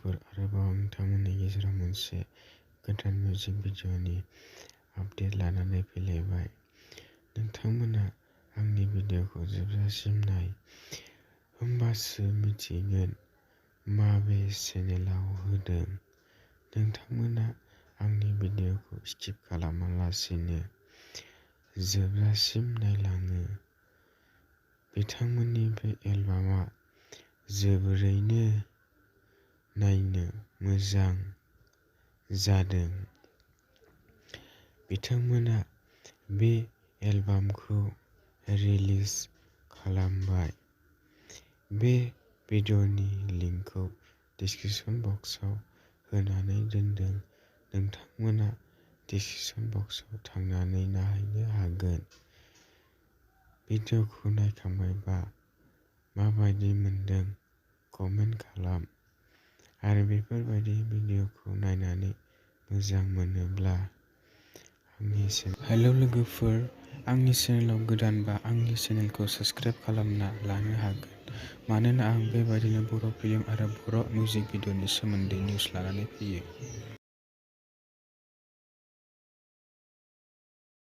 लोगोफोर, आरोबाव नोंथांमोननि गेजेराव मोनसे गोदान मिउजिक भिडिअ'नि आपडेट लानानै फैलायबाय। नोंथांमोना आंनि भिडिअ'खौ जोबजासिम नाय, होमबासो मिथिगोन माबे चेनेलाव होदों। नोंथांमोना आंनि भिडिअ'खौ स्किप खालामालासिनो जोबजासिम नायलाङो। बिथांमोननि बे एलबामा जोबोरैनो नायनो मोजां जादों। बिथांमोना बे एलबामखौ रिलिज खालामबाय। बे भिडिअ'नि लिंकखौ डिस्क्रिप्शन बक्सआव होनानै दोनदों। नोंथांमोना डिस्क्रिप्शन बक्सआव थांनानै नायनो हागोन। भिडिअ'खौ नायखांबायबा माबायदि मोनदों कमेन्ट खालाम, आरो बेफोरबायदि भिडिअ'खौ नायनानै मोजां मोनोब्ला हेलौ लोगोफोर, आंनि चेनेलाव गोदानबा आंनि चेनेलखौ साबस्क्राइब खालामना लानो हागोन, मानोना आं बेबायदिनो बर' फिल्म आरो बर' मिउजिक भिडिअ'नि सोमोन्दै निउस लानानै फैयो।